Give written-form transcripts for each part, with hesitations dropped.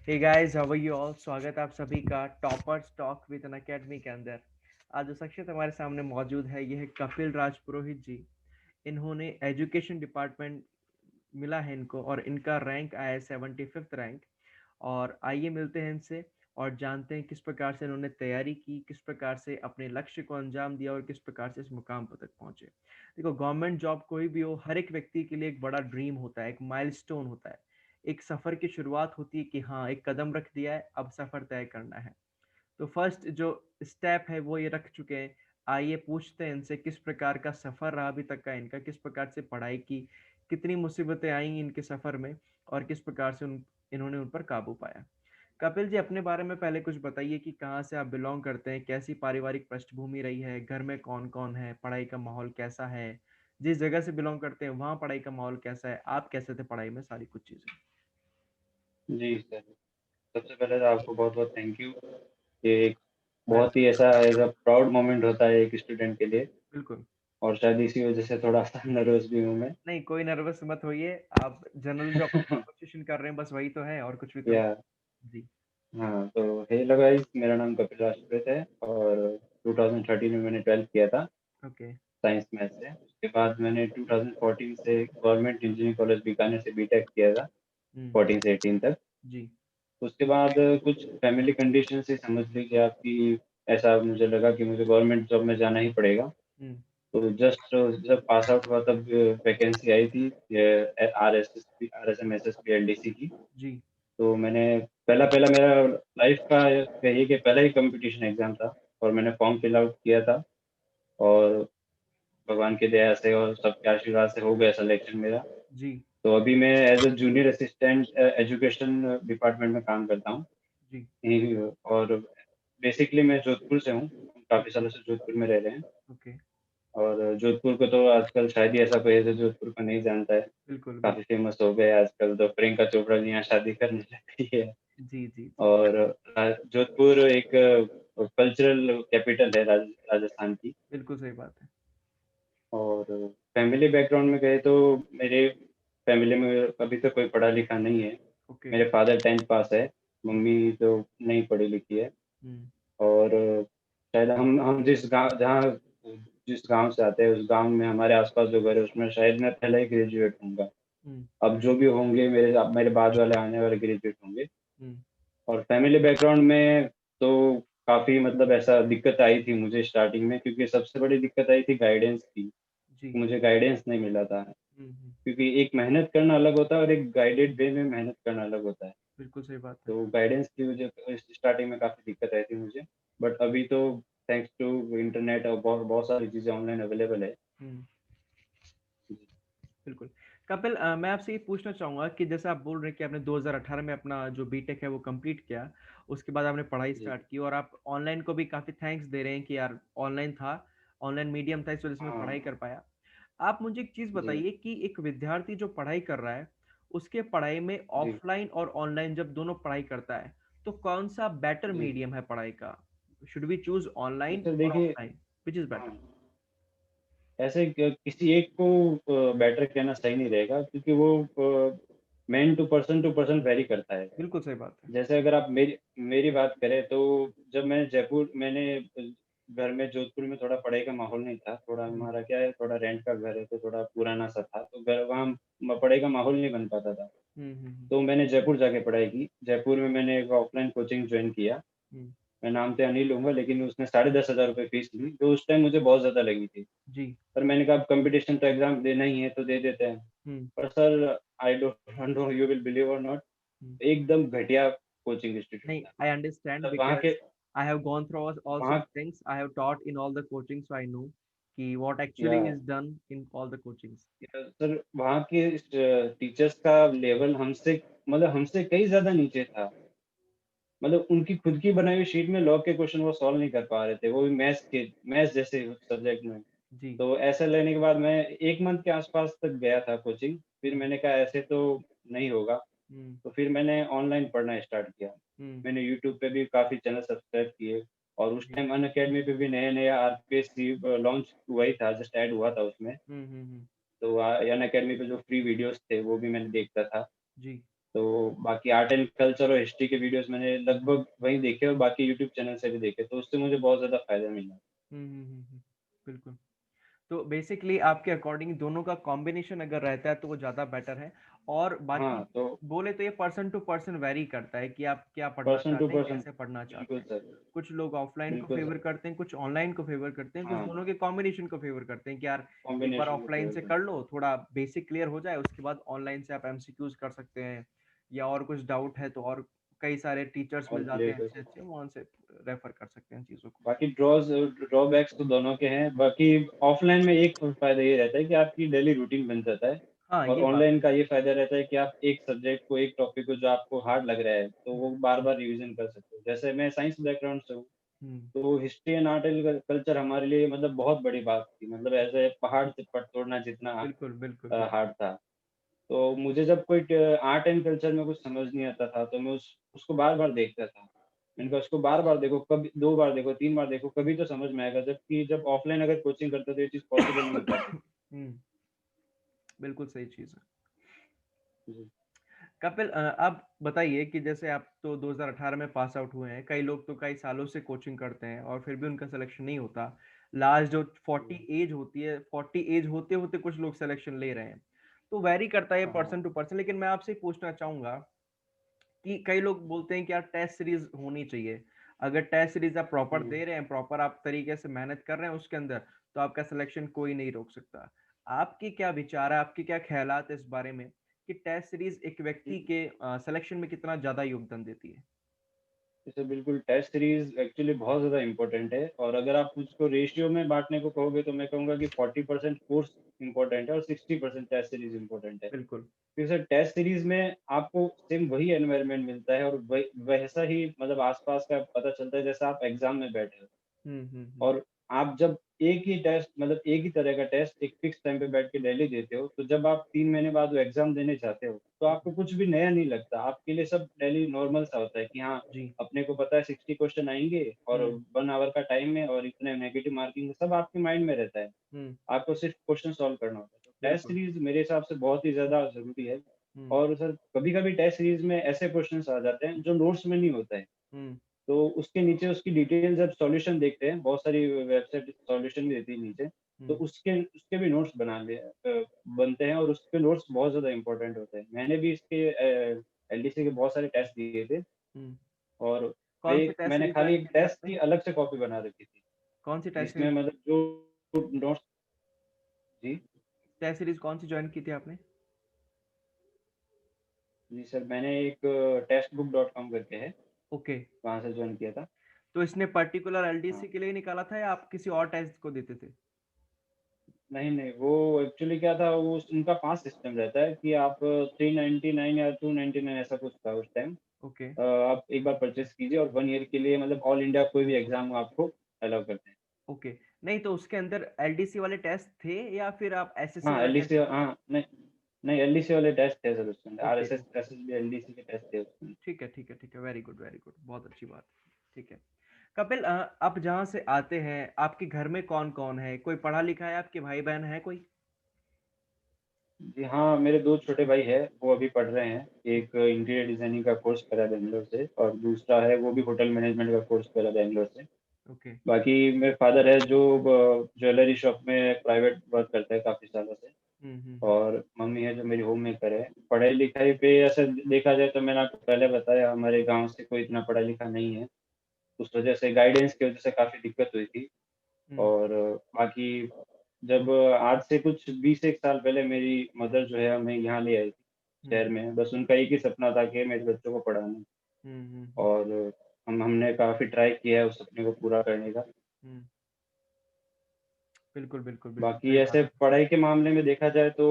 Hey guys, how are you all? स्वागत है आप सभी का toppers talk with Unacademy के अंदर। आज जो शख्सियत हमारे सामने मौजूद है यह है कपिल राज पुरोहित जी। इन्होंने एजुकेशन डिपार्टमेंट मिला है इनको और इनका रैंक आया है 75th रैंक। और आइए मिलते हैं इनसे और जानते हैं किस प्रकार से इन्होंने तैयारी की, किस प्रकार से अपने लक्ष्य को अंजाम दिया और किस प्रकार से इस मुकाम पर तक पहुंचे। देखो, गवर्नमेंट जॉब कोई भी हो, हर एक व्यक्ति के लिए एक बड़ा ड्रीम होता है, एक माइलस्टोन होता है, एक सफर की शुरुआत होती है कि हाँ, एक कदम रख दिया है, अब सफर तय करना है। तो फर्स्ट जो स्टेप है वो ये रख चुके हैं। आइए पूछते हैं इनसे किस प्रकार का सफर रहा अभी तक का इनका, किस प्रकार से पढ़ाई की, कितनी मुसीबतें आई इनके सफर में और किस प्रकार से इन्होंने उन पर काबू पाया। कपिल जी, अपने बारे में पहले कुछ बताइए कि कहाँ से आप बिलोंग करते हैं, कैसी पारिवारिक पृष्ठभूमि रही है, घर में कौन कौन है, पढ़ाई का माहौल कैसा है, जिस जगह से बिलोंग करते हैं वहाँ पढ़ाई का माहौल कैसा है, आप कैसे थे पढ़ाई में, सारी कुछ चीजें। जी सर। सबसे पहले तो आपको बहुत-बहुत थैंक यू। ये एक बहुत ही वेलकम। ऐसा एज़ अ प्राउड मोमेंट होता है एक स्टूडेंट के लिए बिल्कुल। और शायद इसी वज़ह से थोड़ा-सा नर्वस भी हूँ मैं। नहीं, कोई नर्वस मत होइए। आप जनरल जो अपनी कॉन्वर्सेशन कर रहे हैं बस वही तो है, और कुछ भी तो या नहीं। जी। हाँ, तो हेलो गाइस, मेरा नाम कपिल राजपूत है और 2013 में मैंने 12th किया था ओके। साइंस मैथ से। उसके बाद मैंने 2014 से गवर्नमेंट इंजीनियरिंग कॉलेज बीकानेर से बीटेक किया था, हुँ। 14 से 18 तक। जी। उसके बाद कुछ फैमिली कंडीशन से समझ लीजिए आप कि ऐसा मुझे लगा कि मुझे गवर्नमेंट जॉब में जाना ही पड़ेगा। हुँ। तो जस्ट जब पास आउट हुआ तब वैकेंसी आई थी आरएसएस आरएसएम-एसएस पीएलडीसी की। जी। तो मैंने पहला पहला मेरा लाइफ का कहिए कि पहला ही कॉम्पिटिशन एग्ज़ाम था और मैंने फॉर्म फिल आउट किया था और भगवान की दया से और सबके आशीर्वाद से हो गया सिलेक्शन मेरा। जी। तो अभी मैं as a junior assistant education department में काम करता हूँ। जी। यहीं और बेसिकली मैं जोधपुर से हूँ, काफ़ी सालों से जोधपुर में रह रहे हैं। ओके। और जोधपुर को तो आजकल शायद ही ऐसा कोई है जो जोधपुर को नहीं जानता है। बिल्कुल, काफ़ी बिल्कुल। फेमस हो गए आजकल तो प्रियंका चोपड़ा भी यहाँ शादी करने लग गई है। जी, जी, जी। और जोधपुर एक कल्चरल कैपिटल है राजस्थान की। बिल्कुल सही बात है। और फैमिली बैकग्राउंड में गए तो मेरे फैमिली में अभी तक कोई पढ़ा लिखा नहीं है। ओके। मेरे फादर 10th पास है, मम्मी तो नहीं पढ़ी लिखी है। हुँ। और शायद हम जिस गाँव से आते हैं उस गाँव में हमारे आस-पास जो घर है उसमें शायद मैं पहला ही ग्रेजुएट होऊँगा। हुँ। अब जो भी होंगे मेरे बाद वाले आने वाले ग्रेजुएट होंगे। हुँ। और फैमिली बैकग्राउंड में तो काफ़ी मतलब ऐसा दिक्कत आई थी मुझे स्टार्टिंग में क्योंकि सबसे बड़ी दिक्कत आई थी गाइडेंस की। जी। मुझे गाइडेंस नहीं मिला था। हुँ, हुँ। क्योंकि एक मेहनत करना अलग होता है और एक गाइडेड वे में मेहनत करना अलग होता है। बिल्कुल सही बात है। तो गाइडेंस की वजह स्टार्टिंग में काफ़ी दिक्कत आई थी मुझे। बट अभी तो थैंक्स टू इंटरनेट और बहुत बहुत सारी चीज़ें ऑनलाइन अवेलेबल है। हुँ। जी, बिल्कुल। कपिल, मैं आपसे ये पूछना चाहूँगा कि जैसे आप बोल रहे हैं कि आपने 2018 में अपना जो बीटेक है वो कंप्लीट किया, उसके बाद आपने पढ़ाई जी। स्टार्ट की और आप ऑनलाइन को भी काफ़ी थैंक्स दे रहे हैं कि यार ऑनलाइन था, ऑनलाइन मीडियम था, इस वज़ह से मैं हाँ, पढ़ाई कर पाया। आप मुझे एक चीज़ जी, बताइए कि एक विद्यार्थी जो पढ़ाई कर रहा है, उसके पढ़ाई में जी, ऑफ़लाइन और ऑनलाइन जब दोनों पढ़ाई करता है, तो कौन-सा बेटर जी। मीडियम है पढ़ाई का? Should we choose online sir और देखिए ऑफ़लाइन? व्हिच इज़ हाँ, बेटर? ऐसे किसी एक को बेटर कहना सही नहीं रहेगा क्योंकि वो मैन टू पर्सन वैरी करता है। बिल्कुल सही बात है। जैसे अगर आप मेरी मेरी बात करें तो जब मैं जयपुर मैंने घर में जोधपुर में थोड़ा पढ़ाई का माहौल नहीं था। थोड़ा हुँ। हमारा क्या है थोड़ा रेंट का घर है तो थोड़ा पुराना-सा था। तो घर वहाँ पढ़ाई का माहौल नहीं बन पाता था। हुँ, हुँ, हुँ। तो मैंने जयपुर जाके पढ़ाई की। जयपुर में मैंने एक ऑफलाइन कोचिंग जॉइन किया। हुँ। मैं नाम तो यहाँ नहीं लूँगा लेकिन उसने साढ़े 10,000 रुपए फीस ली, जो उस टाइम मुझे बहुत ज़्यादा लगी थी। जी। पर मैंने कहा अब कॉम्पिटिशन तो एग्ज़ाम देना ही है तो दे देते हैं। हुँ। पर sir I don't know you will believe और नॉट हुँ। एकदम घटिया कोचिंग इंस्टीट्यूट नहीं, था। I understand मतलब वहाँ because के I have gone through all वहाँ such things. I have taught in all the coaching, so I know कि what या actually is done in all the coachings. Sir वहाँ के टीचर्स का लेवल हमसे मतलब हमसे कहीं ज़्यादा नीचे था। मतलब उनकी खुद की बनाई हुई शीट में लॉग के क्वेश्चन वो सॉल्व नहीं कर पा रहे थे, वो भी मैथ्स जैसे सब्जेक्ट में। जी। तो ऐसा लेने के बाद मैं 1 मंथ के आस-पास तक गया था कोचिंग, फिर हुँ। मैंने कहा ऐसे तो नहीं होगा, हुँ। तो फिर मैंने ऑनलाइन पढ़ना स्टार्ट किया। हुँ। मैंने यूट्यूब पे भी काफ़ी चैनल सब्सक्राइब किए और उस जी। टाइम अनअकैडमी पे भी नया-नया आरपीएससी लॉन्च हुआ ही था, जस्ट ऐड हुआ था उसमें। हुँ, हुँ, हुँ। तो अनअकैडमी पे जो फ्री वीडियोज़ थे, वो भी मैंने देखता था। जी। तो बाकी आर्ट एंड कल्चर और हिस्ट्री के वीडियोस मैंने लगभग वहीं देखे और बाकी यूट्यूब चैनल से भी देखे, तो उससे मुझे बहुत ज़्यादा फ़ायदा मिला। बिल्कुल। तो बेसिकली आपके अकॉर्डिंग दोनों का कॉम्बिनेशन अगर रहता है तो वो ज़्यादा बेटर है। और बाकी हाँ, तो बोले तो ये पर्सन टू पर्सन वेरी करता है कि आप क्या पढ़ना पर्सन टू चाहते हैं, पर्सन कैसे पढ़ना चाहते बिल्कुल हैं। सर, कुछ लोग ऑफलाइन को बिल्कुल फेवर सर। करते हैं, कुछ ऑनलाइन को फेवर करते हैं, कुछ हाँ, दोनों के कॉम्बिनेशन को फेवर करते हैं कि यार एक बार कॉम्बिनेशन को ऑफलाइन फ़ेवर से कर करते लो, थोड़ा बेसिक क्लियर हो जाए, उसके बाद ऑनलाइन से आप एमसीक्यूज कर सकते हैं, या और कुछ डाउट है तो और कई सारे टीचर्स और मिल जाते क्लियर हैं कर अच्छे सकते अच्छे, हैं। वहाँ से रेफर कर सकते हैं चीज़ों को। बाकी ड्रॉबैक्स तो दोनों के हैं। बाकी ऑफलाइन में एक फ़ायदा ये रहता है कि आपकी डेली रूटीन बन जाता है हाँ, और ये बात ऑनलाइन है। का ये फ़ायदा रहता है कि आप एक सब्जेक्ट को, एक टॉपिक को जो आपको हार्ड लग रहा है, तो वो बार-बार रिवीज़न कर सकते हो। जैसे मैं साइंस बैकग्राउंड से हूँ, हम्म, तो history and art and culture हमारे लिए मतलब बहुत बड़ी बात थी। मतलब ऐसे पहाड़ से पत्थर तोड़ना जितना बिल्कुल बिल्कुल बिल्कुल। हार्ड था। तो मुझे जब कोई आर्ट एंड कल्चर में कुछ समझ नहीं आता था, तो मैं उसको बार-बार देखता था। मैंने हम्म, कहा उसको बार-बार देखो, कभी 2 बार देखो, 3 बार देखो, कभी तो समझ में आएगा। जबकि जब ऑफलाइन अगर कोचिंग करते तो ये चीज़ पॉसिबल नहीं हो पाती थी। बिल्कुल सही चीज़ है। जी। कपिल, आप बताइए कि जैसे आप तो 2018 में पास आउट हुए हैं, कई लोग तो कई सालों से कोचिंग करते हैं और फिर भी उनका सिलेक्शन नहीं होता। लास्ट जो 40 एज होती है, 40 एज होते होते कुछ लोग सिलेक्शन ले रहे हैं। तो वैरी करता है हाँ, हाँ। पर्सन टू पर्सन, लेकिन मैं आपसे पूछना चाहूंगा कि कई लोग बोलते हैं कि यार टेस्ट सीरीज होनी चाहिए। अगर टेस्ट सीरीज आप प्रॉपर हुँ। दे रहे हैं, प्रॉपर आप तरीके से मेहनत कर रहे हैं उसके अंदर, तो आपका सिलेक्शन कोई नहीं रोक सकता। आपकी क्या विचार है, आपके क्या ख्यालात है इस बारे में कि टेस्ट सीरीज एक व्यक्ति जी। के सिलेक्शन में कितना ज्यादा योगदान देती है? जैसे बिल्कुल टेस्ट सीरीज़ एक्चुअली बहुत ज़्यादा इम्पोर्टेंट है और अगर आप उसको रेशियो में बाँटने को कहोगे तो मैं कहूँगा कि 40% कोर्स इम्पोर्टेंट है और 60% टेस्ट सीरीज़ इम्पोर्टेंट है। बिल्कुल। क्योंकि सर टेस्ट सीरीज़ में आपको सेम वही एनवायरनमेंट मिलता है और वैसा ही मतलब आस-पास का पता चलता है जैसा आप एग्ज़ाम में बैठे हो। हम्म। और आप जब एक ही टेस्ट मतलब एक ही तरह का टेस्ट एक फिक्स टाइम पे बैठ के डेली देते हो, तो जब आप 3 महीने बाद वो एग्ज़ाम देने जाते हो, तो आपको हम्म, कुछ भी नया नहीं लगता। आपके लिए सब डेली नॉर्मल सा होता है कि हाँ, जी। अपने को पता है 60 क्वेश्चन आएँगे और हम्म 1 आवर का टाइम है और इतने नेगेटिव मार्किंग सब आपके माइंड में रहता है। हम्म। आपको सिर्फ क्वेश्चन सॉल्व करना होता है। तो टेस्ट बिल्कुल। सीरीज़ मेरे हिसाब से बहुत ही ज़्यादा ज़रूरी है हम्म और सर कभी-कभी टेस्ट सीरीज़ में ऐसे क्वेश्चन्स आ जाते हैं जो नोट्स में नहीं होता है। हम्म तो उसके नीचे उसकी डिटेल जब सॉल्यूशन देखते हैं, बहुत सारी वेबसाइट सॉल्यूशन भी देती है नीचे, तो हम्म उसके उसके भी नोट्स बनते हैं और उसके नोट्स बहुत ज़्यादा इम्पोर्टेंट होते हैं। मैंने भी इसके एलडीसी के बहुत सारे टेस्ट दिए थे हम्म। और कौन सी टेस्ट मैंने सीरीज खाली ज्वाइन एक की थी टेस्ट आपने? की अलग से कॉपी बना रखी थी, कौन सी टेस्ट जिसमें सीरीज? मतलब जो नोट्स जी, टेस्ट सीरीज कौन सी ज्वाइन की थी आपने? जी सर मैंने एक टेस्टबुक.com करके है, ओके। वहाँ से जॉइन किया था। तो इसने पर्टिकुलर एलडीसी हाँ। के लिए निकाला था या आप किसी और टेस्ट को देते थे? नहीं, नहीं, वो एक्चुअली क्या था वो उनका पास सिस्टम रहता है कि आप 399 या 299 ऐसा कुछ था उस टाइम। ओके। आप एक बार परचेज़ कीजिए और 1 ईयर के लिए मतलब ऑल इंडिया कोई भी एग्ज़ाम आपको अलाउ करते हैं। ओके। नहीं तो उसके अंदर एलडीसी वाले टेस्ट थे या फिर आप एसएससी हाँ, वाला टेस्ट एलडीसी देते थे? नहीं, नहीं एलडीसी वाले टेस्ट थे सर उसके अंदर, okay RSS, okay. SSB, LDC के टेस्ट थे उसमें। ठीक है ठीक है ठीक है, वेरी गुड वेरी गुड, बहुत अच्छी बात। ठीक है। कपिल, आप जहाँ से आते हैं आपके घर में कौन कौन है, कोई पढ़ा लिखा है, आपके भाई बहन है कोई? जी हाँ, मेरे 2 छोटे भाई हैं, वो अभी पढ़ रहे हैं। एक इंटीरियर डिज़ाइनिंग का कोर्स करा है बैंगलोर से और दूसरा है वो भी होटल मैनेजमेंट का कोर्स करा है बैंगलोर से। ओके। बाकी मेरे फादर है जो ज्वेलरी शॉप में प्राइवेट वर्क करते हैं काफ़ी सालों से हम्म। और मम्मी है जो मेरी होम मेकर है। पढ़ाई-लिखाई पे ऐसे देखा जाए तो मैंने आपको पहले बताया हमारे गाँव से कोई इतना पढ़ा-लिखा नहीं है। उस वजह से गाइडेंस की वजह से काफ़ी दिक्कत हुई थी हम्म और बाकी जब आज से कुछ 20 एक साल पहले मेरी मदर जो है हमें यहाँ ले आई थी, हम्म शहर में। बस उनका एक ही सपना था कि मेरे बच्चों को पढ़ाना हम्म। और हमने काफ़ी ट्राई किया है उस सपने को पूरा करने का। हम्म, बिल्कुल बिल्कुल बिल्कुल बाकी सही ऐसे बात है। पढ़ाई के मामले में देखा जाए तो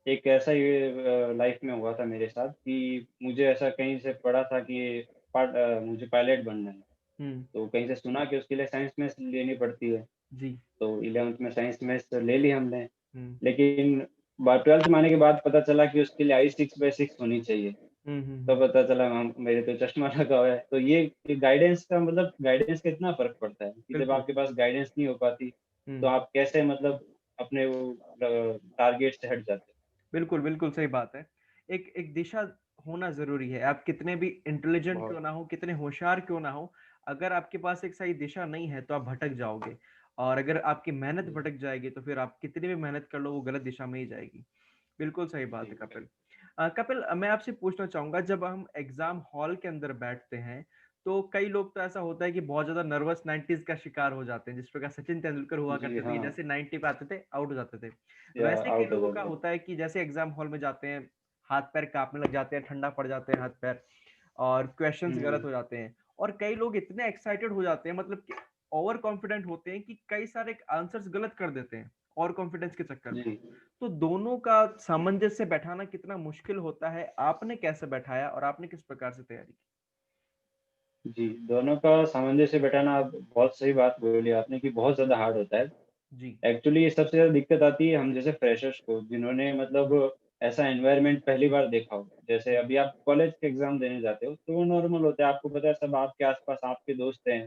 एक ऐसा ये लाइफ में हुआ था मेरे साथ कि मुझे ऐसा कहीं से पढ़ा था कि मुझे पायलट बनना है। हम्म। तो कहीं से सुना कि उसके लिए साइंस मैथ्स लेनी पड़ती है। जी। तो 11th में साइंस मैथ्स ले ली हमने। हम्म लेकिन 12th में आने के बाद पता चला कि उसके लिए आई 6/6 होनी चाहिए। हम्म। तब पता चला हम मेरे तो चश्मा लगा हुआ है। तो ये गाइडेंस का मतलब गाइडेंस का इतना फ़र्क पड़ता है कि जब बिल्कुल। आपके पास गाइडेंस नहीं हो पाती, तो हम्म। आप कैसे मतलब अपने वो टारगेट से हट जाते हो। बिल्कुल बिल्कुल सही बात है। एक एक दिशा होना जरूरी है। आप कितने भी इंटेलिजेंट क्यों बहुत। ना हो, कितने होशियार क्यों ना हो, अगर आपके पास एक सही दिशा नहीं है तो आप भटक जाओगे। और अगर आपकी मेहनत जी, भटक जाएगी तो फिर आप कितनी भी मेहनत कर लो वो गलत दिशा में ही जाएगी। बिल्कुल सही बात जी, है कपिल। कपिल, मैं आपसे पूछना चाहूंगा, जब हम एग्जाम हॉल के अंदर बैठते हैं तो कई लोग तो ऐसा होता है कि बहुत ज्यादा नर्वस 90s का शिकार हो जाते हैं, जिस प्रकार सचिन तेंदुलकर हुआ जी, करते थे कि हाँ, जैसे 90 पे आते थे आउट हो जाते थे, या वैसे कई आउट हो लोगों का जाता है। होता है कि जैसे एग्जाम हॉल में जाते हैं हाथ पैर कांपने लग जाते हैं, ठंडा पड़ जाते हैं हाथ पैर, और क्वेश्चंस गलत हुँ, हो जाते हैं। और कई लोग इतने एक्साइटेड हो जाते हैं, मतलब कि ओवर कॉन्फिडेंट होते हैं कि कई सारे आंसर्स गलत कर देते हैं और कॉन्फिडेंस के चक्कर में। जी, तो दोनों का सामंजस्य बैठाना कितना मुश्किल होता है, आपने कैसे बैठाया और आपने किस प्रकार से तैयारी की? जी, दोनों का सामंजस्य बैठाना आप बहुत सही बात बोली आपने कि बहुत ज़्यादा हार्ड होता है। जी। एक्चुअली ये सबसे ज़्यादा दिक्कत आती है हम जैसे फ्रेशर्स को, जिन्होंने मतलब ऐसा एनवायरनमेंट पहली बार देखा हो। जैसे अभी आप कॉलेज के एग्ज़ाम देने जाते हो, तो वो नॉर्मल होता है, आपको पता है सब आपके आस-पास आपके दोस्त हैं।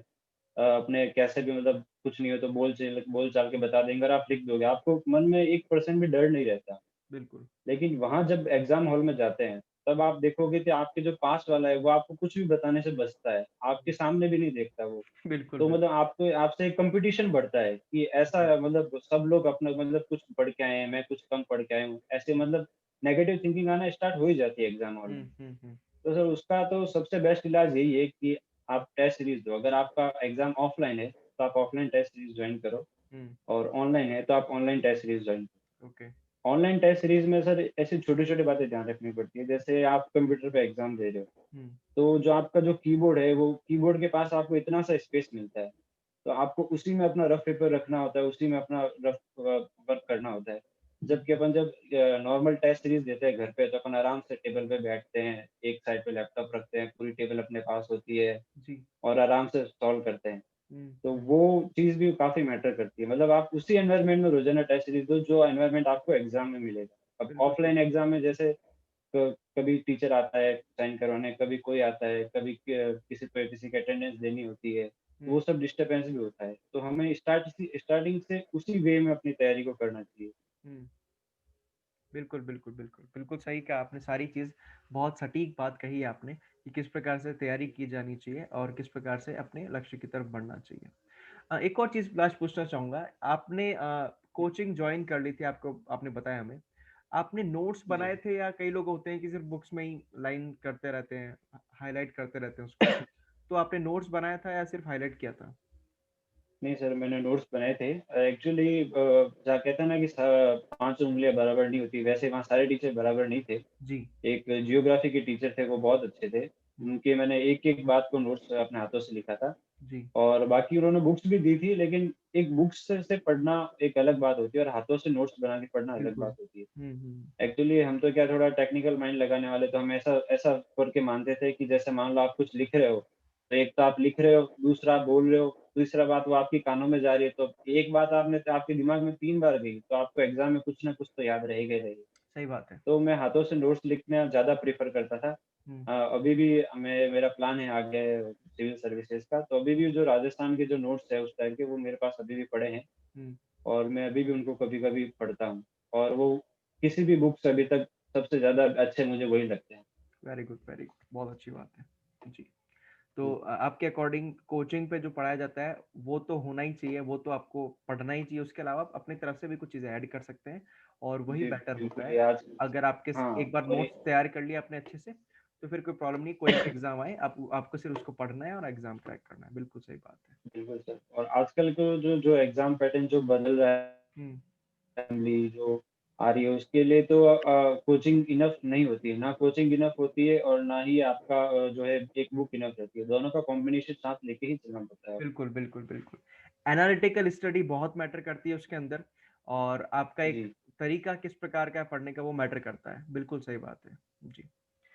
अपने कैसे भी मतलब कुछ नहीं हो तो बोल-चाल के बता देंगे और आप लिख दोगे। आपको मन में 1% भी डर नहीं रहता। बिल्कुल। लेकिन वहाँ जब एग्ज़ाम हॉल में जाते हैं, तब आप देखोगे कि आपके जो पास वाला है, वो आपको कुछ भी बताने से बचता है। आपके सामने भी नहीं देखता वो। बिल्कुल तो बिल्कुल। मतलब आपको आपसे एक कॉम्पिटिशन बढ़ता है कि ऐसा जी। मतलब सब लोग अपना मतलब कुछ पढ़ के आए हैं, मैं कुछ कम पढ़ के आया हूँ। ऐसे मतलब नेगेटिव थिंकिंग आना स्टार्ट हो ही जाती है एग्ज़ाम हॉल में। हम्म। तो सर उसका तो सबसे बेस्ट इलाज यही है कि आप टेस्ट सीरीज़ दो। अगर आपका एग्ज़ाम ऑफ़लाइन है, तो आप ऑफ़लाइन टेस्ट सीरीज़ जॉइन करो हम्म। और ऑनलाइन है, तो आप online test series join okay. Online test series में सर ऐसी छोटी-छोटी बातें ध्यान रखनी पड़ती है। जैसे आप कंप्यूटर पे एग्ज़ाम दे रहे हो, हम्म। तो जो आपका जो कीबोर्ड है, वो कीबोर्ड के पास आपको इतना सा स्पेस मिलता है। तो आपको उसी में अपना रफ पेपर रखना होता है, उसी में अपना रफ वर्क करना होता है। जबकि अपन जब नॉर्मल टेस्ट सीरीज़ देते हैं घर पे, तो अपन आराम से टेबल पे बैठते हैं, एक साइड पे लैपटॉप रखते हैं, पूरी टेबल अपने पास होती है जी। और आराम से सॉल्व करते हैं। तो हम्म। वो चीज़ भी काफ़ी मैटर करती है। मतलब आप उसी एनवायरनमेंट में रोज़ाना टेस्ट सीरीज़ दो, जो एनवायरनमेंट आपको एग्ज़ाम में मिलेगा। अब बिल्कुल सही। ऑफ़लाइन एग्ज़ाम में जैसे कभी टीचर आता है साइन करवाने, कभी कोई आता है, कभी किसी की अटेंडेंस देनी होती है, तो वो हम्म। सब डिस्टर्बेंस भी होता है। तो हमें स्टार्टिंग से उसी वे में अपनी तैयारी को करना चाहिए। हम्म। बिल्कुल बिल्कुल बिल्कुल बिल्कुल सही कहा आपने, सारी चीज बहुत सटीक बात कही है आपने कि किस प्रकार से तैयारी की जानी चाहिए और किस प्रकार से अपने लक्ष्य की तरफ बढ़ना चाहिए। एक और चीज लास्ट पूछना चाहूंगा, आपने कोचिंग ज्वाइन कर ली थी, आपको आपने बताया हमें, आपने नोट्स जी। बनाए थे या कई लोग होते हैं कि सिर्फ बुक्स में ही लाइन करते रहते हैं, हाईलाइट करते रहते हैं उसको, तो आपने नोट्स बनाया था या सिर्फ हाईलाइट किया था? नहीं सर, मैंने नोट्स बनाए थे। एक्चुअली जहाँ कहते हैं ना कि स 5 उँगलियाँ बराबर नहीं होती, वैसे वहाँ सारे टीचर बराबर नहीं थे। जी। एक जियोग्राफी के टीचर थे, वो बहुत अच्छे थे। हम्म। उनके मैंने एक-एक बात को नोट्स अपने हाथों से लिखा था। जी। और बाकी उन्होंने बुक्स भी दी थी, लेकिन एक बुक्स से पढ़ना एक अलग बात होती है और हाथों से नोट्स बना के पढ़ना अलग बिल्कुल। बात होती है। हम्म। एक्चुअली हम तो क्या थोड़ा टेक्निकल माइंड लगाने वाले, तो हम ऐसा ऐसा करके मानते थे कि जैसे मान लो आप कुछ लिख रहे हो, तो एक तो आप लिख रहे हो, दूसरा आप बोल रहे हो, तीसरा बात वो आपके कानों में जा रही है, तो एक बात आपने आपके दिमाग में 3 बार गई, तो आपको एग्ज़ाम में कुछ ना कुछ तो याद रहेगा ही रहेगा। सही बात है। तो मैं हाथों से नोट्स लिखना ज़्यादा प्रेफ़र करता था। हम्म। अभी भी मेरा प्लान है आगे सिविल सर्विसेज़ का, तो अभी भी जो राजस्थान के जो नोट्स है उस टाइम के, वो मेरे पास अभी भी पड़े हैं हम्म। और मैं अभी भी उनको कभी-कभी पढ़ता हूँ और वो किसी भी बुक से अभी तक सबसे ज़्यादा अच्छे मुझे वही लगते हैं। वेरी गुड वेरी गुड, बहुत अच्छी बात है। जी। तो जी, आपके अकॉर्डिंग कोचिंग पे जो पढ़ाया जाता है वो तो होना ही चाहिए, वो तो आपको पढ़ना ही चाहिए, उसके अलावा आप अपनी तरफ से भी कुछ चीज़ें ऐड कर सकते हैं और वही जी, बेटर होता बिल्कुल है। ये आज अगर आपके हाँ, एक बार और ये नोट्स तैयार कर लिया आपने अच्छे से, तो फिर कोई प्रॉब्लम नहीं, कोई भी एग्जाम आए आप आपको सिर्फ उसको पढ़ना है और एग्जाम क्रैक करना है। बिल्कुल सही बात है। बिल्कुल सर और आजकल को जो जो एग्ज़ाम पैटर्न जो बदल रहा है हम्म। फैमिली जो आ रही है उसके लिए तो कोचिंग इनफ नहीं होती है, ना कोचिंग इनफ होती है और ना ही आपका जो है एक बुक इनफ रहती है, दोनों का कॉम्बिनेशन साथ लेके ही चलना पड़ता है आपको। बिल्कुल बिल्कुल बिल्कुल। एनालिटिकल स्टडी बहुत मैटर करती है उसके अंदर, और आपका एक जी, तरीका किस प्रकार का है पढ़ने का वो मैटर करता है। बिल्कुल सही बात है। जी।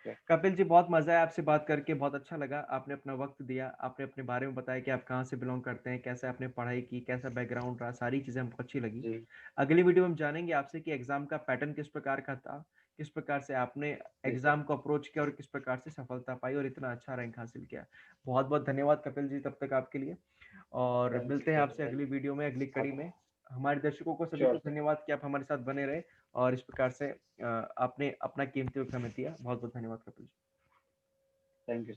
क्या कपिल जी, बहुत मजा आया आपसे बात करके, बहुत अच्छा लगा, आपने अपना वक्त दिया, आपने अपने बारे में बताया कि आप कहाँ से बिलोंग करते हैं, कैसे आपने पढ़ाई की, कैसा बैकग्राउंड रहा, सारी चीजें हमको अच्छी लगी। जी, अगली वीडियो में हम जानेंगे आपसे कि एग्जाम का पैटर्न किस प्रकार का था, किस प्रकार से आपने जी सर, एग्जाम को अप्रोच किया और किस प्रकार से सफलता पाई और इतना अच्छा रैंक हासिल किया। बहुत बहुत धन्यवाद कपिल जी तब तक आपके लिए, और थैंक यू मिलते हैं सर, आपसे थैंक अगली वीडियो में, अगली कड़ी आप में। हमारे दर्शकों को सभी श्योर को सर, धन्यवाद कि आप हमारे साथ बने रहे और इस प्रकार से आपने अपना कीमती वक्त हमें दिया। बहुत बहुत धन्यवाद कपिल जी। Thank you.